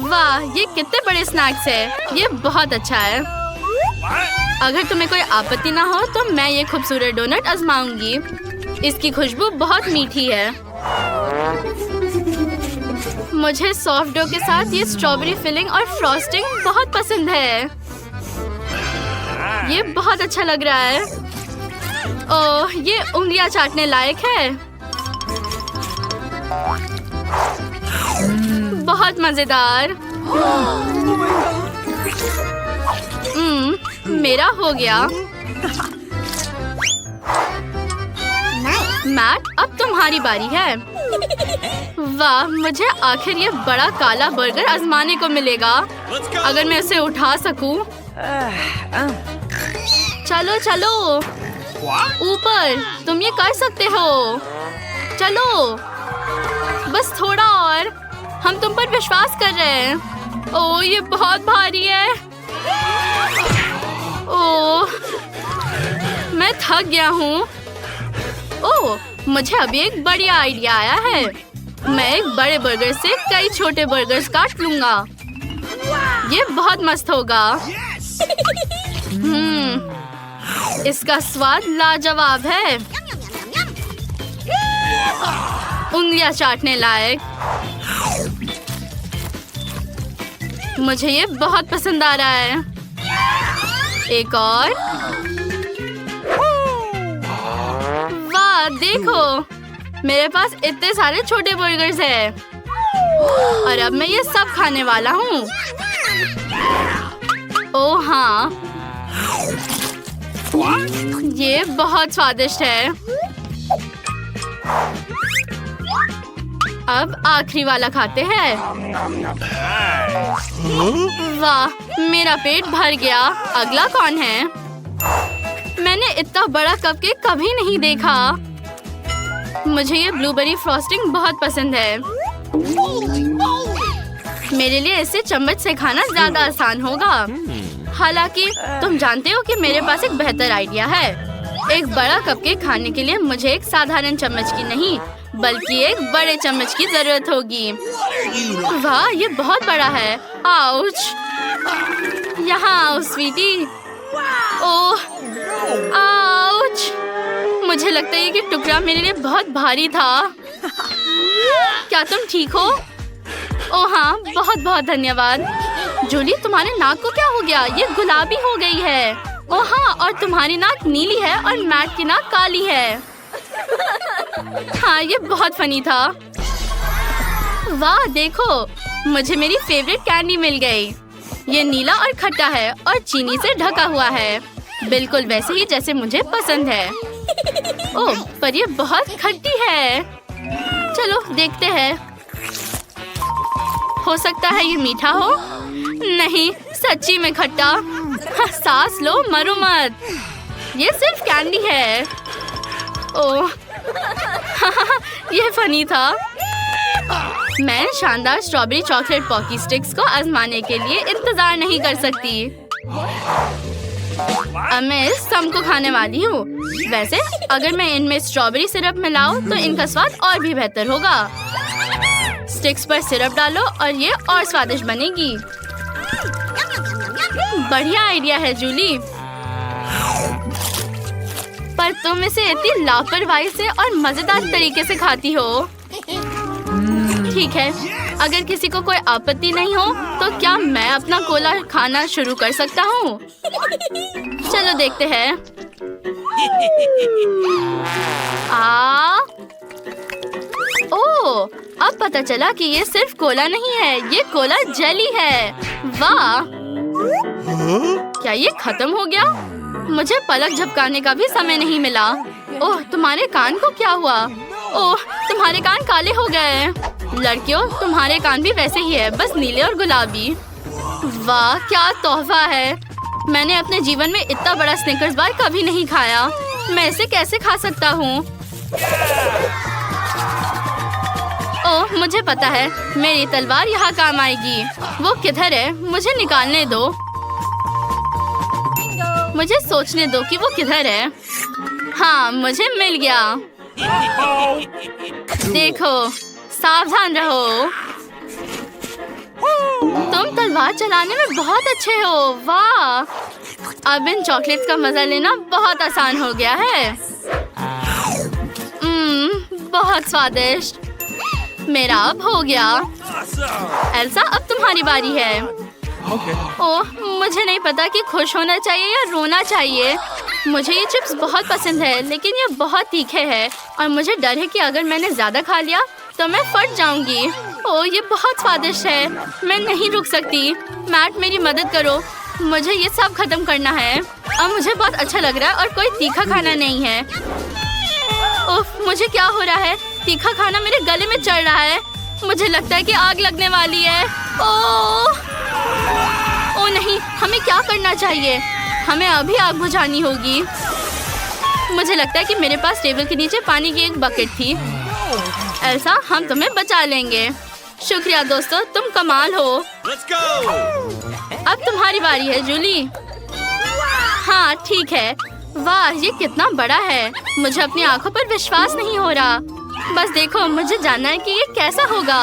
वाह, ये कितने बड़े स्नैक्स है। ये बहुत अच्छा है। अगर तुम्हें कोई आपत्ति ना हो तो मैं ये खूबसूरत डोनट आजमाऊंगी। इसकी खुशबू बहुत मीठी है। मुझे सॉफ्ट डो के साथ ये स्ट्रॉबेरी फिलिंग और फ्रॉस्टिंग बहुत पसंद है। ये बहुत अच्छा लग रहा है। ओह, ये उंगलियां चाटने लायक है। बहुत मजेदार। मेरा हो गया। मैट, अब तुम्हारी बारी है। वाह, मुझे आखिर ये बड़ा काला बर्गर आजमाने को मिलेगा। अगर मैं इसे उठा सकूं। चलो चलो ऊपर, तुम ये कर सकते हो। चलो बस थोड़ा और, हम तुम पर विश्वास कर रहे हैं। ओह, ये बहुत भारी है। ओह, मैं थक गया हूँ। ओह, मुझे अभी एक बढ़िया आइडिया आया है। मैं एक बड़े बर्गर से कई छोटे बर्गर्स काट लूंगा। ये बहुत मस्त होगा। इसका स्वाद लाजवाब है। उंगलियां चाटने लायक। मुझे ये बहुत पसंद आ रहा है। एक और। वाह, देखो मेरे पास इतने सारे छोटे बर्गर्स हैं। और अब मैं ये सब खाने वाला हूँ। ओह हाँ, ये बहुत स्वादिष्ट है। अब आखिरी वाला खाते हैं। वाह, मेरा पेट भर गया। अगला कौन है? मैंने इतना बड़ा कपकेक कभी नहीं देखा। मुझे ये ब्लूबेरी फ्रॉस्टिंग बहुत पसंद है। मेरे लिए इसे चम्मच से खाना ज्यादा आसान होगा। हालांकि तुम जानते हो कि मेरे पास एक बेहतर आइडिया है। एक बड़ा कपकेक खाने के लिए मुझे एक साधारण चम्मच की नहीं बल्कि एक बड़े चम्मच की जरूरत होगी। वाह, ये बहुत बड़ा है। आउच! यहाँ आओ स्वीटी। ओह, आउच! मुझे लगता है कि टुकड़ा मेरे लिए बहुत भारी था। क्या तुम ठीक हो? ओह हाँ, बहुत बहुत धन्यवाद। जूली, तुम्हारे नाक को क्या हो गया? ये गुलाबी हो गई है। ओह हाँ, और तुम्हारी नाक नीली है और मैट की नाक काली है। हाँ, ये बहुत फनी था। वाह, देखो मुझे मेरी फेवरेट कैंडी मिल गई। ये नीला और खट्टा है और चीनी से ढका हुआ है। बिल्कुल वैसे ही जैसे मुझे पसंद है। ओह, पर ये बहुत खट्टी है। चलो देखते हैं। हो सकता है ये मीठा हो। नहीं, सच्ची में खट्टा। सांस लो, मरो मत। ये सिर्फ कैंडी है। ओह, ये फनी था। मैं शानदार स्ट्रॉबेरी चॉकलेट पॉकी स्टिक्स को आजमाने के लिए इंतजार नहीं कर सकती। अब मैं इस सम को खाने वाली हूँ। वैसे अगर मैं इनमें स्ट्रॉबेरी सिरप मिलाऊं तो इनका स्वाद और भी बेहतर होगा। स्टिक्स पर सिरप डालो और ये और स्वादिष्ट बनेगी। बढ़िया आइडिया है जूली। पर तुम इसे इतनी लापरवाही से और मजेदार तरीके से खाती हो। ठीक है, अगर किसी को कोई आपत्ति नहीं हो तो क्या मैं अपना कोला खाना शुरू कर सकता हूँ? चलो देखते हैं। ओह, अब पता चला कि ये सिर्फ कोला नहीं है, ये कोला जेली है। वाह, क्या ये खत्म हो गया? मुझे पलक झपकाने का भी समय नहीं मिला। ओह, तुम्हारे कान को क्या हुआ? ओह, तुम्हारे कान काले हो गए। लड़कियों, तुम्हारे कान भी वैसे ही है, बस नीले और गुलाबी। वाह, क्या तोहफा है। मैंने अपने जीवन में इतना बड़ा स्निकर्स बार कभी नहीं खाया। मैं इसे कैसे खा सकता हूँ? ओह, मुझे पता है, मेरी तलवार यहाँ काम आएगी। वो किधर है? मुझे निकालने दो। मुझे सोचने दो कि वो किधर है। हाँ, मुझे मिल गया। देखो, सावधान रहो। स्वाद चलाने में बहुत अच्छे हो। वाह, अब इन चॉकलेट्स का मजा लेना बहुत आसान हो गया है। बहुत स्वादिष्ट। मेरा अब हो गया। एल्सा, अब तुम्हारी बारी है। ओह, मुझे नहीं पता कि खुश होना चाहिए या रोना चाहिए। मुझे ये चिप्स बहुत पसंद है, लेकिन ये बहुत तीखे हैं और मुझे डर है कि अगर मैंने ज्यादा खा लिया तो मैं फट जाऊंगी। ओह, ये बहुत स्वादिष्ट है। मैं नहीं रुक सकती। मैट, मेरी मदद करो। मुझे ये सब खत्म करना है। अब मुझे बहुत अच्छा लग रहा है और कोई तीखा खाना नहीं है। उफ, मुझे क्या हो रहा है? तीखा खाना मेरे गले में चढ़ रहा है। मुझे लगता है कि आग लगने वाली है। ओह नहीं, हमें क्या करना चाहिए? हमें अभी आग बुझानी होगी। मुझे लगता है कि मेरे पास टेबल के नीचे पानी की एक बकेट थी। एल्सा, हम तुम्हें बचा लेंगे। शुक्रिया दोस्तों, तुम कमाल हो। अब तुम्हारी बारी है जूली। हाँ ठीक है। वाह, ये कितना बड़ा है। मुझे अपनी आंखों पर विश्वास नहीं हो रहा। बस देखो, मुझे जानना है कि ये कैसा होगा।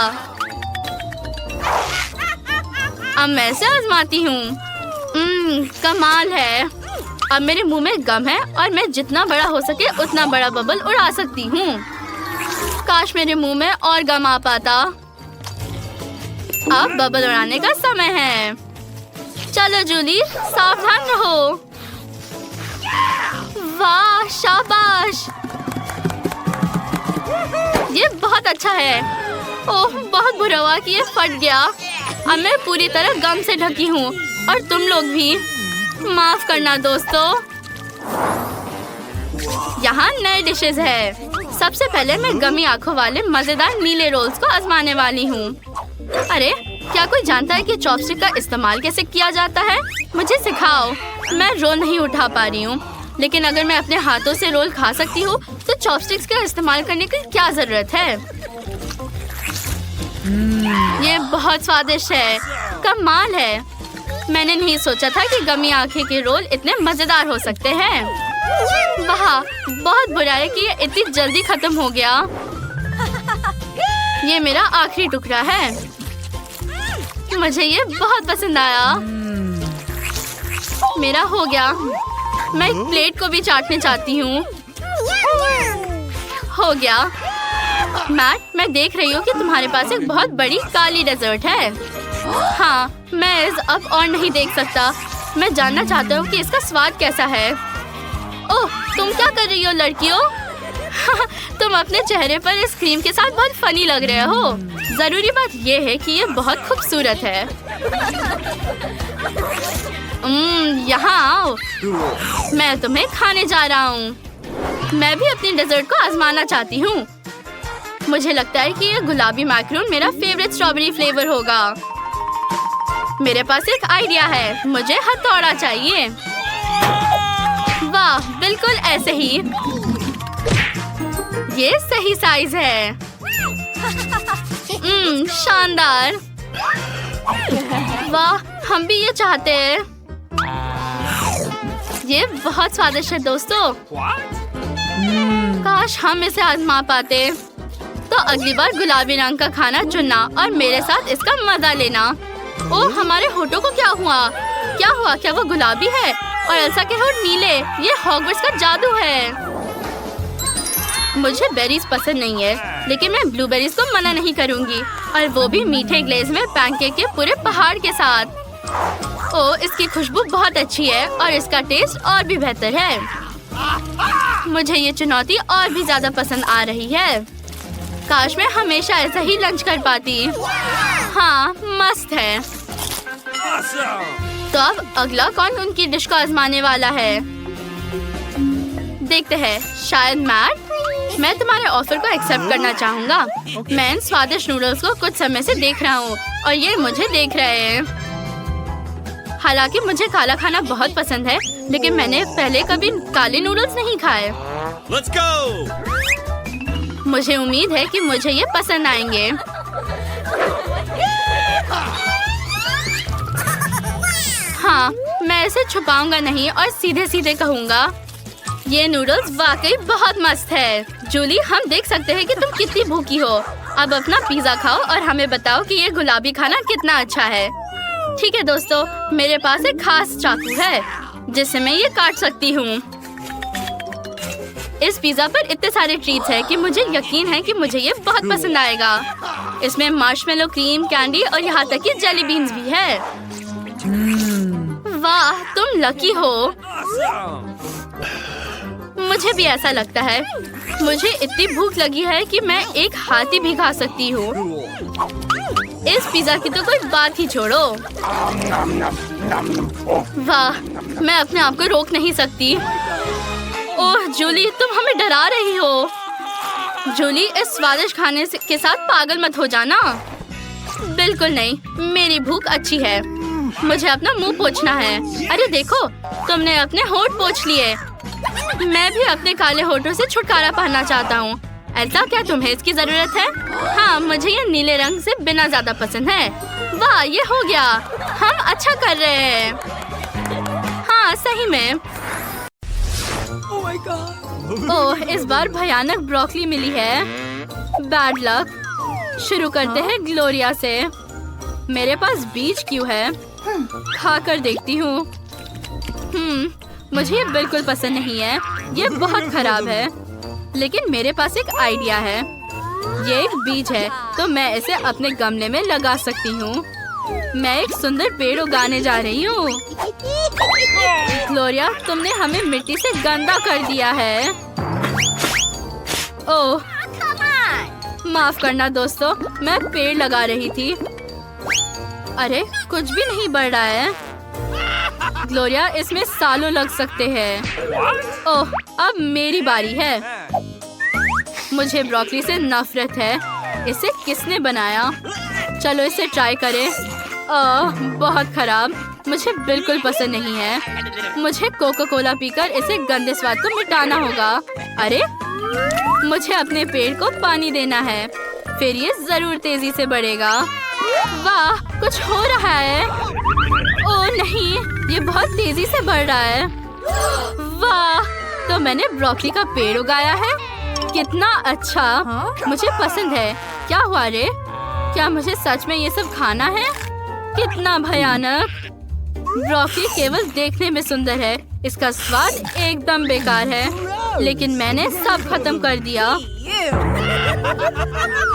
अब मैं इसे आजमाती हूँ। कमाल है। अब मेरे मुंह में गम है और मैं जितना बड़ा हो सके उतना बड़ा बबल उड़ा सकती हूँ। काश मेरे मुंह में और गम आ पाता। अब बबल उड़ाने का समय है। चलो जूली, सावधान रहो। वाह, शाबाश। ये बहुत अच्छा है। ओह, बहुत बुरा हुआ कि ये फट गया। अब मैं पूरी तरह गम से ढकी हूँ और तुम लोग भी। माफ करना दोस्तों। यहाँ नए डिशेस है। सबसे पहले मैं गमी आंखों वाले मजेदार नीले रोल्स को आजमाने वाली हूँ। अरे, क्या कोई जानता है कि चॉपस्टिक का इस्तेमाल कैसे किया जाता है? मुझे सिखाओ। मैं रोल नहीं उठा पा रही हूँ, लेकिन अगर मैं अपने हाथों से रोल खा सकती हूँ तो चॉपस्टिक्स का इस्तेमाल करने की क्या जरूरत है? ये बहुत स्वादिष्ट है। कमाल है। मैंने नहीं सोचा था कि गमी आंखें के रोल इतने मजेदार हो सकते हैं। वाह, बहुत बुरा है कि ये इतनी जल्दी खत्म हो गया। ये मेरा आखिरी टुकड़ा है। मुझे ये बहुत पसंद आया। मेरा हो गया। मैं प्लेट को भी चाटने चाहती हूँ। हो गया। मैट, मैं देख रही हूँ कि तुम्हारे पास एक बहुत बड़ी काली डेजर्ट है। हाँ, मैं इस अब और नहीं देख सकता। मैं जानना चाहता हूँ कि इसका स्वाद कैसा है। ओह, तुम क्या कर रही हो लड़कियों? तुम अपने चेहरे पर इस क्रीम के साथ बहुत फनी लग रहे हो। जरूरी बात ये है कि ये बहुत खूबसूरत है। यहाँ आओ। मैं तुम्हें खाने जा रहा हूँ। मैं भी अपनी डेजर्ट को आजमाना चाहती हूँ। मुझे लगता है कि ये गुलाबी मैक्रोन मेरा फेवरेट स्ट्रॉबेरी फ्लेवर होगा। मेरे पास एक आइडिया है। मुझे हथौड़ा चाहिए। वाह, बिल्कुल ऐसे ही। ये सही साइज है। शानदार। वाह, हम भी ये चाहते हैं। ये बहुत स्वादिष्ट है दोस्तों। काश हम इसे आजमा पाते। तो अगली बार गुलाबी रंग का खाना चुनना और मेरे साथ इसका मजा लेना। ओह, हमारे होठों को क्या हुआ? क्या हुआ? क्या वो गुलाबी है और एल्सा के होठ नीले? ये हॉगवर्ट्स का जादू है। मुझे बेरीज पसंद नहीं है, लेकिन मैं ब्लूबेरीज को मना नहीं करूंगी, और वो भी मीठे ग्लेज में पैनकेक के पूरे पहाड़ के साथ। ओह, इसकी खुशबू बहुत अच्छी है और इसका टेस्ट और भी बेहतर है। मुझे ये चुनौती और भी ज्यादा पसंद आ रही है। काश मैं हमेशा ऐसा ही लंच कर पाती। हाँ, मस्त है। तो अब अगला कौन उनकी डिश को आजमाने वाला है? देखते हैं। शायद मैट। मैं तुम्हारे ऑफर को एक्सेप्ट करना चाहूँगा। मैं इन स्वादिष्ट नूडल्स को कुछ समय से देख रहा हूँ और ये मुझे देख रहे हैं। हालांकि मुझे काला खाना बहुत पसंद है, लेकिन मैंने पहले कभी काले नूडल्स नहीं खाए। Let's go! मुझे उम्मीद है कि मुझे ये पसंद आएंगे। हाँ, मैं इसे छुपाऊंगा नहीं और सीधे सीधे कहूँगा, ये नूडल्स वाकई बहुत मस्त है। जूली, हम देख सकते हैं कि तुम कितनी भूखी हो। अब अपना पिज्जा खाओ और हमें बताओ कि ये गुलाबी खाना कितना अच्छा है। ठीक है दोस्तों, मेरे पास एक खास चाकू है जिससे मैं ये काट सकती हूँ। इस पिज्जा पर इतने सारे ट्रीट्स हैं कि मुझे यकीन है कि मुझे ये बहुत पसंद आएगा। इसमें मार्शमेलो, क्रीम, कैंडी और यहाँ तक कि जेली बीन्स भी है। वाह, तुम लकी हो। मुझे भी ऐसा लगता है। मुझे इतनी भूख लगी है कि मैं एक हाथी भी खा सकती हूँ। इस पिज्जा की तो कोई बात ही छोड़ो। वाह, मैं अपने आप को रोक नहीं सकती। ओह जूली, तुम हमें डरा रही हो। जूली, इस स्वादिष्ट खाने के साथ पागल मत हो जाना। बिल्कुल नहीं, मेरी भूख अच्छी है। मुझे अपना मुंह पोंछना है। अरे देखो, तुमने अपने होंठ पोंछ लिए। मैं भी अपने काले होठों से छुटकारा पाना चाहता हूँ। ऐसा क्या तुम्हें इसकी जरूरत है? हाँ, मुझे ये नीले रंग से बिना ज्यादा पसंद है। वाह, ये हो गया। हम अच्छा कर रहे हैं। हाँ, सही में। ओह, इस बार भयानक ब्रोकली मिली है। Bad luck. शुरू करते हैं ग्लोरिया से। मेरे पास बीज क्यों है? खाकर देखती हूँ। मुझे ये बिल्कुल पसंद नहीं है। ये बहुत खराब है। लेकिन मेरे पास एक आइडिया है। ये एक बीज है तो मैं इसे अपने गमले में लगा सकती हूँ। मैं एक सुंदर पेड़ उगाने जा रही हूँ। ग्लोरिया, तुमने हमें मिट्टी से गंदा कर दिया है। ओह, माफ करना दोस्तों, मैं पेड़ लगा रही थी। अरे, कुछ भी नहीं बढ़ रहा है। ग्लोरिया, इसमें सालों लग सकते हैं। ओह, अब मेरी बारी है। मुझे ब्रोकली से नफरत है। इसे किसने बनाया? चलो इसे ट्राई करें। बहुत खराब। मुझे बिल्कुल पसंद नहीं है। मुझे कोका कोला पीकर इसे गंदे स्वाद को मिटाना होगा। अरे, मुझे अपने पेड़ को पानी देना है, फिर ये जरूर तेजी से बढ़ेगा। वाह, कुछ हो रहा है। ओह नहीं, ये बहुत तेजी से बढ़ रहा है। वाह, तो मैंने ब्रोकली का पेड़ उगाया है। कितना अच्छा, मुझे पसंद है। क्या हुआ रे? क्या मुझे सच में ये सब खाना है? कितना भयानक। ब्रोकली केवल देखने में सुंदर है, इसका स्वाद एकदम बेकार है। लेकिन मैंने सब खत्म कर दिया।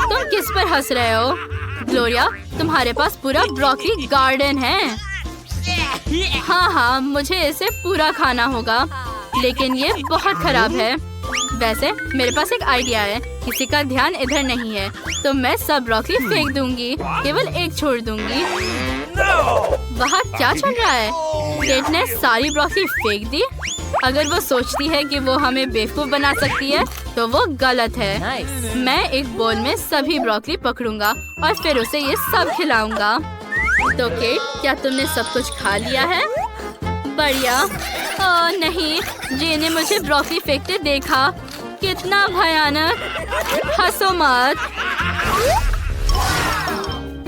तुम किस पर हंस रहे हो? ग्लोरिया, तुम्हारे पास पूरा ब्रोकली गार्डन है। हाँ, मुझे इसे पूरा खाना होगा, लेकिन ये बहुत खराब है। वैसे मेरे पास एक आइडिया है। किसी का ध्यान इधर नहीं है तो मैं सब ब्रोकली फेंक दूंगी, केवल एक छोड़ दूंगी। वहाँ क्या चल रहा है? केट ने सारी ब्रोकली फेंक दी। अगर वो सोचती है कि वो हमें बेवकूफ बना सकती है तो वो गलत है। मैं एक बोल में सभी ब्रोकली पकड़ूंगा और फिर उसे ये सब खिलाऊंगा। तो केट, क्या तुमने सब कुछ खा लिया है? बढ़िया। ओह नहीं, जे ने मुझे ब्रोकली फेंकते देखा। कितना भयानक। हंसो मत।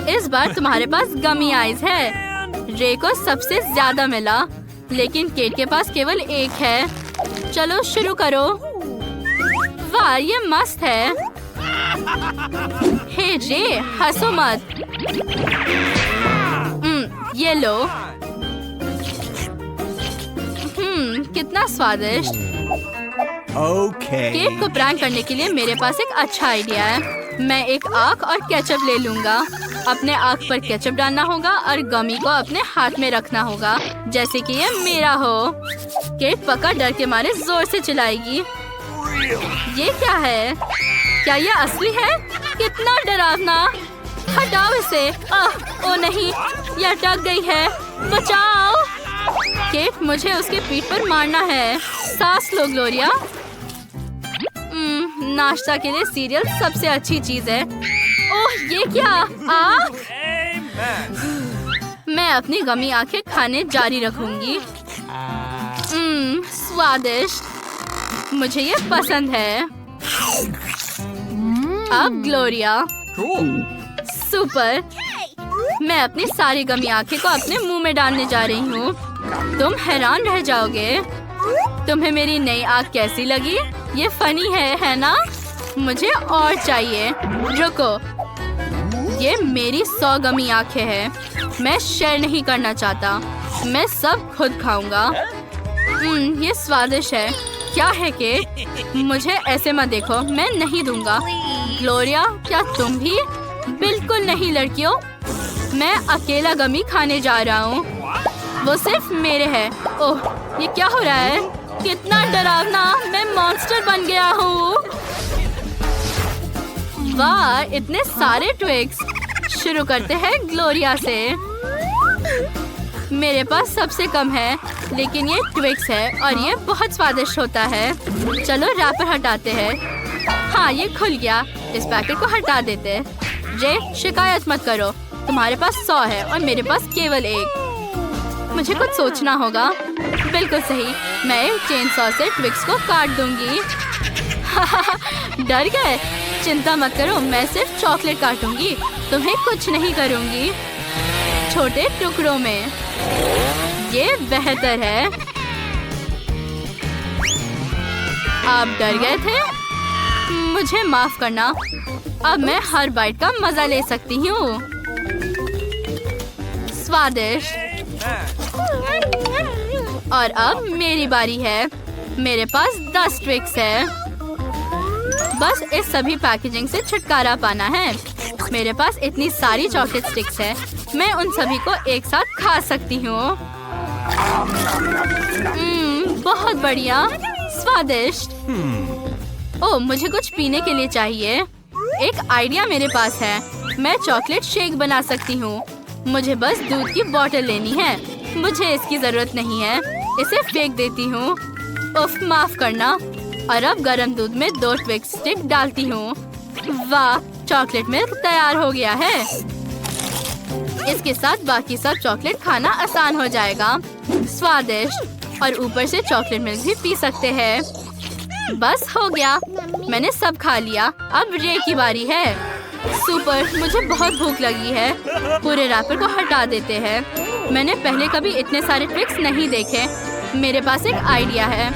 इस बार तुम्हारे पास गमी आइज है। रे को सबसे ज्यादा मिला, लेकिन केट के पास केवल एक है। चलो शुरू करो। वाह, ये मस्त है। हे रे, हंसो मत। ये लो। कितना स्वादिष्ट। केट को प्रैंक करने के लिए मेरे पास एक अच्छा आइडिया है। मैं एक आँख और केचप ले लूंगा। अपने आँख पर केचप डालना होगा और गमी को अपने हाथ में रखना होगा, जैसे कि ये मेरा हो। केट पक्का डर के मारे जोर से चिल्लाएगी। ये क्या है? क्या ये असली है? कितना डरावना। हटाओ इसे। ओ नहीं, ये अटक गई है। बचाओ। केट, मुझे उसके पीठ पर मारना है। सांस लो ग्लोरिया। नाश्ता के लिए सीरियल सबसे अच्छी चीज है। ओह, ये क्या? आँख? मैं अपनी गमी आंखें खाने जारी रखूंगी। स्वादिष्ट। मुझे ये पसंद है। अब ग्लोरिया। सुपर। मैं अपनी सारी गमी आंखें को अपने मुंह में डालने जा रही हूँ। तुम हैरान रह जाओगे। तुम्हें मेरी नई आँख कैसी लगी? ये फनी है ना? मुझे और चाहिए। रुको। ये मेरी 100 गमी आंखें हैं। मैं शेयर नहीं करना चाहता। मैं सब खुद खाऊंगा। ये स्वादिष्ट है। क्या है कि मुझे ऐसे मत देखो, मैं नहीं दूंगा। ग्लोरिया, क्या तुम भी? बिल्कुल नहीं लड़कियों, मैं अकेला गमी खाने जा रहा हूँ। वो सिर्फ मेरे है। ओह, ये क्या हो रहा है? कितना डरावना! मैं मॉन्स्टर बन गया हूँ। वाह, इतने सारे ट्विक्स। शुरू करते हैं ग्लोरिया से। मेरे पास सबसे कम है, लेकिन ये ट्विक्स है और ये बहुत स्वादिष्ट होता है। चलो रैपर हटाते हैं। हाँ, ये खुल गया। इस पैकेट को हटा देते हैं। जे, शिकायत मत करो। तुम्हारे पास 100 है और मेरे पास केवल 1। मुझे कुछ सोचना होगा। बिल्कुल सही, मैं एक चेन सॉ से ट्विक्स को काट दूंगी। डर गए? चिंता मत करो, मैं सिर्फ चॉकलेट काटूंगी। तुम्हें कुछ नहीं करूंगी। छोटे टुकड़ों में। ये बेहतर है। आप डर गए थे? मुझे माफ करना। अब मैं हर बाइट का मजा ले सकती हूँ। स्वादिष्ट। और अब मेरी बारी है। मेरे पास 10 ट्विक्स है। बस इस सभी पैकेजिंग से छुटकारा पाना है। मेरे पास इतनी सारी चॉकलेट स्टिक्स है, मैं उन सभी को एक साथ खा सकती हूँ। बहुत बढ़िया, स्वादिष्ट। ओह, मुझे कुछ पीने के लिए चाहिए। एक आइडिया मेरे पास है। मैं चॉकलेट शेक बना सकती हूँ। मुझे बस दूध की बोतल लेनी है। मुझे इसकी जरूरत नहीं है। इसे फेंक देती हूँ। उफ, माफ करना। और अब गर्म दूध में 2 ट्विक्स स्टिक डालती हूँ। वाह, चॉकलेट मिल्क तैयार हो गया है। इसके साथ बाकी सब चॉकलेट खाना आसान हो जाएगा। स्वादिष्ट। और ऊपर से चॉकलेट मिल्क भी पी सकते हैं। बस हो गया, मैंने सब खा लिया। अब रे की बारी है। सुपर, मुझे बहुत भूख लगी है। पूरे रैपर को हटा देते हैं। मैंने पहले कभी इतने सारे ट्रिक्स नहीं देखे। मेरे पास एक आइडिया है।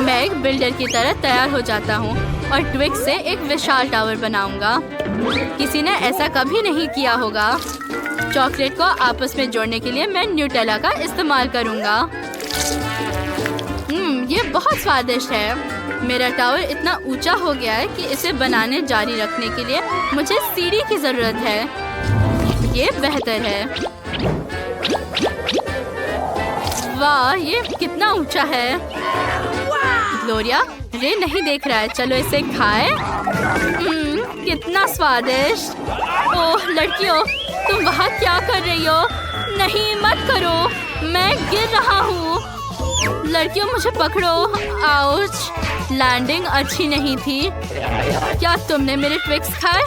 मैं एक बिल्डर की तरह तैयार हो जाता हूँ और ट्विक्स से एक विशाल टावर बनाऊंगा। किसी ने ऐसा कभी नहीं किया होगा। चॉकलेट को आपस में जोड़ने के लिए मैं न्यूटेला का इस्तेमाल करूंगा। ये बहुत स्वादिष्ट है। मेरा टावर इतना ऊंचा हो गया है कि इसे बनाने जारी रखने के लिए मुझे सीढ़ी की जरूरत है। ये बेहतर है। वाह, ये कितना ऊंचा है। ग्लोरिया, रे नहीं देख रहा है। चलो इसे खाए। कितना स्वादिष्ट। ओह लड़कियों, तुम वहाँ क्या कर रही हो? नहीं, मत करो, मैं गिर रहा हूँ। लड़कियों, मुझे पकड़ो। आउच, लैंडिंग अच्छी नहीं थी। क्या तुमने मेरे ट्विक्स खाए?